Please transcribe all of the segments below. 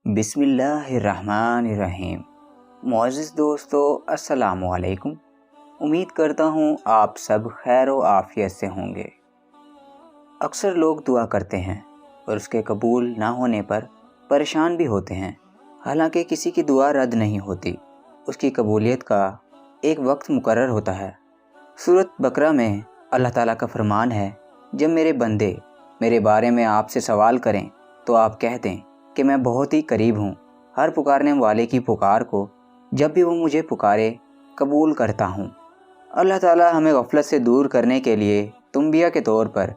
बिस्मिल्लाहिर्रहमानिर्रहीम। मुअज़्ज़िज़ दोस्तों, अस्सलामु अलैकुम। उम्मीद करता हूँ आप सब खैर व आफ़ियत से होंगे। अक्सर लोग दुआ करते हैं और उसके कबूल ना होने पर परेशान भी होते हैं। हालांकि किसी की दुआ रद्द नहीं होती, उसकी कबूलियत का एक वक्त मुकर्रर होता है। सूरत बकरा में अल्लाह ताला का फरमान है, जब मेरे बंदे मेरे बारे में आपसे सवाल करें तो आप कह दें कि मैं बहुत ही करीब हूँ, हर पुकारने वाले की पुकार को जब भी वो मुझे पुकारे कबूल करता हूँ। अल्लाह ताला हमें गफलत से दूर करने के लिए तुम्बिया के तौर पर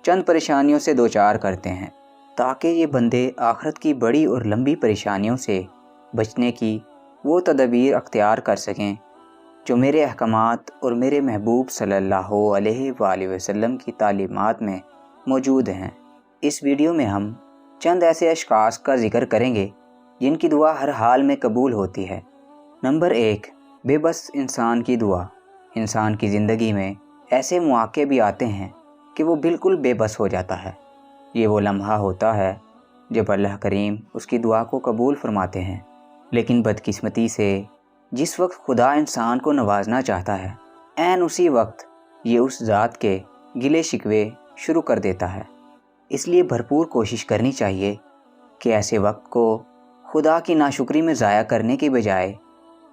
चंद परेशानियों से दो चार करते हैं, ताकि ये बंदे आखिरत की बड़ी और लंबी परेशानियों से बचने की वो तदबीर अख्तियार कर सकें जो मेरे अहकामात और मेरे महबूब सल्लल्लाहु अलैहि वसल्लम की तालीमात में मौजूद हैं। इस वीडियो में हम चंद ऐसे अशखास का जिक्र करेंगे जिनकी दुआ हर हाल में कबूल होती है। नंबर 1, बेबस इंसान की दुआ। इंसान की ज़िंदगी में ऐसे मौके भी आते हैं कि वो बिल्कुल बेबस हो जाता है। ये वो लम्हा होता है जब अल्लाह करीम उसकी दुआ को कबूल फरमाते हैं, लेकिन बदकिस्मती से जिस वक्त खुदा इंसान को नवाजना चाहता है, ऐन उसी वक्त ये उस ज़ात के गिले शिकवे शुरू कर देता है। इसलिए भरपूर कोशिश करनी चाहिए कि ऐसे वक्त को खुदा की नाशुक्री में ज़ाया करने की बजाय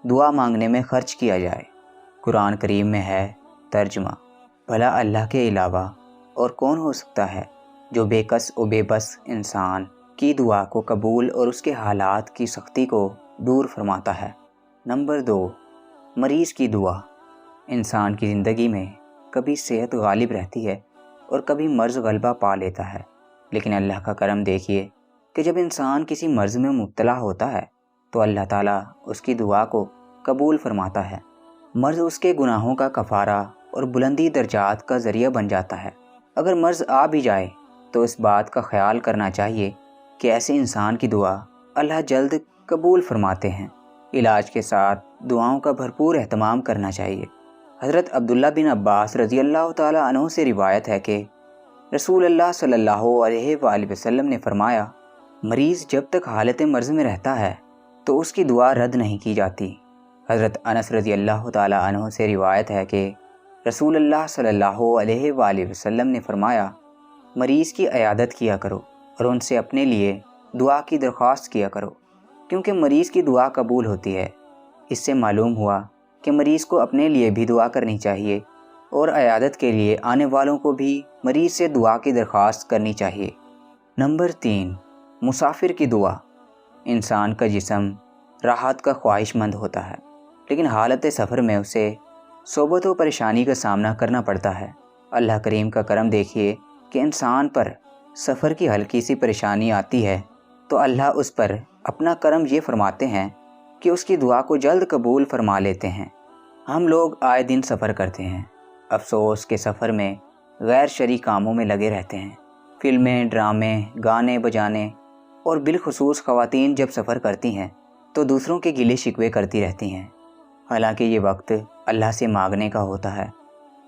दुआ मांगने में ख़र्च किया जाए। कुरान करीम में है तर्जुमा, भला अल्लाह के अलावा और कौन हो सकता है जो बेकस और बेबस इंसान की दुआ को कबूल और उसके हालात की सख्ती को दूर फरमाता है। नंबर 2, मरीज़ की दुआ। इंसान की ज़िंदगी में कभी सेहत गालिब रहती है और कभी मर्ज़ गलबा पा लेता है, लेकिन अल्लाह का करम देखिए कि जब इंसान किसी मर्ज़ में मुब्तला होता है तो अल्लाह ताला उसकी दुआ को कबूल फरमाता है। मर्ज़ उसके गुनाहों का कफ़ारा और बुलंदी दर्जात का ज़रिया बन जाता है। अगर मर्ज़ आ भी जाए तो इस बात का ख्याल करना चाहिए कि ऐसे इंसान की दुआ अल्लाह जल्द कबूल फरमाते हैं। इलाज के साथ दुआओं का भरपूर एहतमाम करना चाहिए। हज़रत अब्दुल्ला बिन अब्बास रज़ियल्लाहु ताला अन्हु से रिवायत है कि रसूल अल्लाह सल्लल्लाहु अलैहि वसल्लम ने फरमाया, मरीज़ जब तक हालत मर्ज़ में रहता है तो उसकी दुआ रद्द नहीं की जाती। हज़रत अनस रज़ियल्लाहु ताला अन्हु से रिवायत है कि रसूल अल्लाह सल्लल्लाहु अलैहि वसल्लम ने फरमाया, मरीज़ की इयादत किया करो और उनसे अपने लिए दुआ की दरख्वास्त किया करो, क्योंकि मरीज़ की दुआ कबूल होती है। इससे मालूम हुआ कि मरीज़ को अपने लिए भी दुआ करनी चाहिए और इयादत के लिए आने वालों को भी मरीज़ से दुआ की दरख्वास्त करनी चाहिए। नंबर 3, मुसाफिर की दुआ। इंसान का जिस्म राहत का ख्वाहिशमंद होता है, लेकिन हालत सफ़र में उसे सोबत व परेशानी का सामना करना पड़ता है। अल्लाह करीम का करम देखिए कि इंसान पर सफ़र की हल्की सी परेशानी आती है तो अल्लाह उस पर अपना करम ये फरमाते हैं कि उसकी दुआ को जल्द कबूल फरमा लेते हैं। हम लोग आए दिन सफ़र करते हैं, अफसोस के सफ़र में गैर शरई कामों में लगे रहते हैं। फ़िल्में, ड्रामे, गाने बजाने और बिलखुसूस ख़वातीन जब सफ़र करती हैं तो दूसरों के गिले शिकवे करती रहती हैं, हालांकि ये वक्त अल्लाह से मांगने का होता है।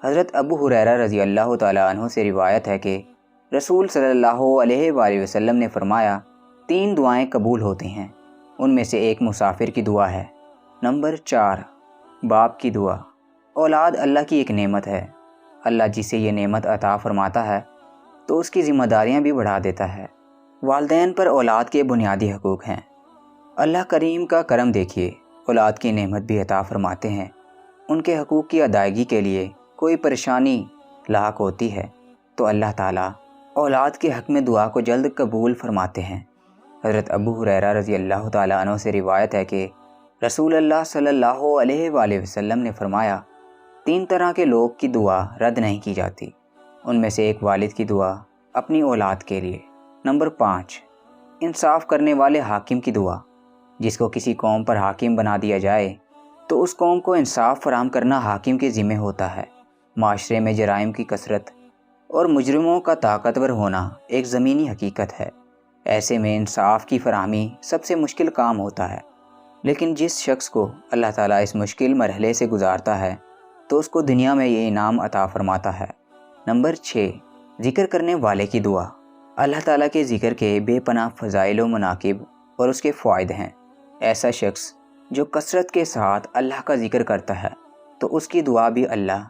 हज़रत अबू हुरैरा रज़ियल्लाहु ताला अन्हु से रिवायत है कि रसूल सल्लल्लाहु अलैहि वसल्लम ने फरमाया, 3 दुआएं कबूल होती हैं, उनमें से एक मुसाफिर की दुआ है। नंबर 4, बाप की दुआ। औलाद अल्लाह की एक नेमत है। अल्लाह जिसे ये नेमत अता फरमाता है तो उसकी ज़िम्मेदारियाँ भी बढ़ा देता है। वालिदैन पर औलाद के बुनियादी हकूक़ हैं। अल्लाह करीम का करम देखिए, औलाद की नेमत भी अता फरमाते हैं। उनके हकूक़ की अदायगी के लिए कोई परेशानी लाहक होती है तो अल्लाह ताला औलाद के हक़ में दुआ को जल्द कबूल फरमाते हैं। हज़रत अबू हुरैरा रज़ियल्लाहु ताला अन्हु से रिवायत है कि रसूल अल्लाह सल्लल्लाहु अलैहि वसल्लम ने फरमाया, 3 तरह के लोग की दुआ रद्द नहीं की जाती, उनमें से एक वालिद की दुआ अपनी औलाद के लिए। नंबर 5, इंसाफ करने वाले हाकिम की दुआ। जिसको किसी कौम पर हाकिम बना दिया जाए तो उस कौम को इंसाफ फराहम करना हाकिम के ज़िम्मे होता है। माशरे में जराइम की कसरत और मुजरिमों का ताकतवर होना एक ज़मीनी हकीकत है। ऐसे में इंसाफ की फराहमी सबसे मुश्किल काम होता है, लेकिन जिस शख्स को अल्लाह ताला इस मुश्किल मरहले से गुजारता है तो उसको दुनिया में ये इनाम अता फरमाता है। नंबर 6, ज़िक्र करने वाले की दुआ। अल्लाह ताला के ज़िक्र के बेपनाह फ़ज़ाइल व मनाकिब اور اس کے فوائد ہیں۔ ایسا شخص جو کثرت کے ساتھ اللہ کا ذکر کرتا ہے تو اس کی دعا بھی اللہ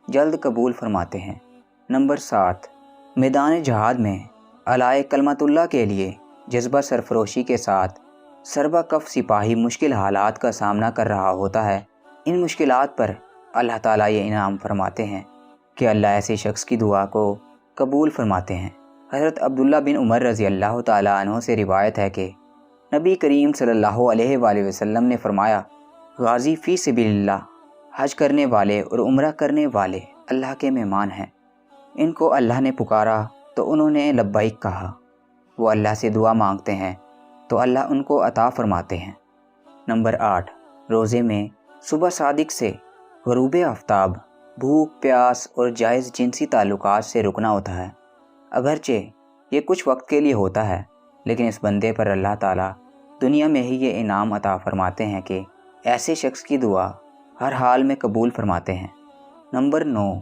جلد قبول فرماتے ہیں۔ نمبر 7، میدان جہاد میں علائے کلمت اللہ کے لیے جذبہ سرفروشی کے ساتھ سربا کف سپاہی مشکل حالات کا سامنا کر رہا ہوتا ہے۔ ان مشکلات پر اللہ تعالیٰ یہ انعام فرماتے ہیں کہ اللہ ایسے شخص کی دعا کو قبول فرماتے ہیں۔ حضرت عبداللہ بن عمر رضی اللہ تعالیٰ عنہ سے روایت ہے کہ نبی کریم صلی اللہ علیہ وآلہ وسلم نے فرمایا، غازی فی سبیل اللہ، حج کرنے والے اور عمرہ کرنے والے اللہ کے مہمان ہیں۔ ان کو اللہ نے پکارا تو انہوں نے لبیک کہا۔ وہ اللہ سے دعا مانگتے ہیں تو اللہ ان کو عطا فرماتے ہیں۔ نمبر 8، روزے میں صبح صادق سے غروب آفتاب بھوک پیاس اور جائز جنسی تعلقات سے رکنا ہوتا ہے۔ اگرچہ یہ کچھ وقت کے لیے ہوتا ہے، لیکن اس بندے پر اللہ تعالیٰ دنیا میں ہی یہ انعام عطا فرماتے ہیں کہ ایسے شخص کی دعا ہر حال میں قبول فرماتے ہیں۔ نمبر 9،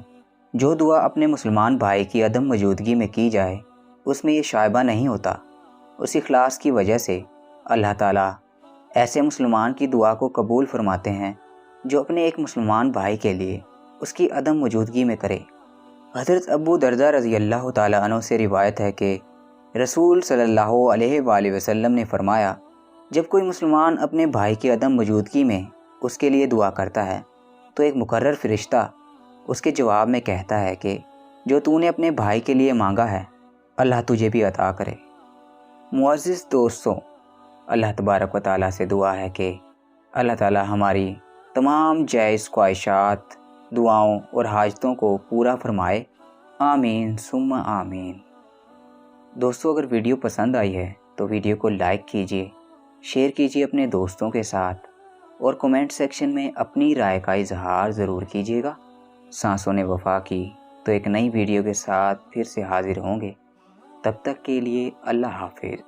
جو دعا اپنے مسلمان بھائی کی عدم موجودگی میں کی جائے اس میں یہ شائبہ نہیں ہوتا۔ اس اخلاص کی وجہ سے اللہ تعالیٰ ایسے مسلمان کی دعا کو قبول فرماتے ہیں جو اپنے ایک مسلمان بھائی کے لیے اس کی عدم موجودگی میں کرے۔ حضرت ابو دردہ رضی اللہ تعالیٰ عنہ سے روایت ہے کہ رسول صلی اللہ علیہ وآلہ وسلم نے فرمایا، جب کوئی مسلمان اپنے بھائی کی عدم موجودگی میں اس کے لیے دعا کرتا ہے تو ایک مقرر فرشتہ اس کے جواب میں کہتا ہے کہ جو تو نے اپنے بھائی کے لیے مانگا ہے اللہ تجھے بھی عطا کرے۔ معزز دوستوں، اللہ تبارک و تعالیٰ سے دعا ہے کہ اللہ تعالیٰ ہماری تمام جائز خواہشات، دعاؤں اور حاجتوں کو پورا فرمائے، آمین ثم آمین۔ دوستو، اگر ویڈیو پسند آئی ہے تو ویڈیو کو لائک کیجیے، شیئر کیجیے اپنے دوستوں کے ساتھ، اور کومنٹ سیکشن میں اپنی رائے کا اظہار ضرور کیجیے گا۔ سانسوں نے وفا کی تو ایک نئی ویڈیو کے ساتھ پھر سے حاضر ہوں گے۔ تب تک کے لیے اللہ حافظ۔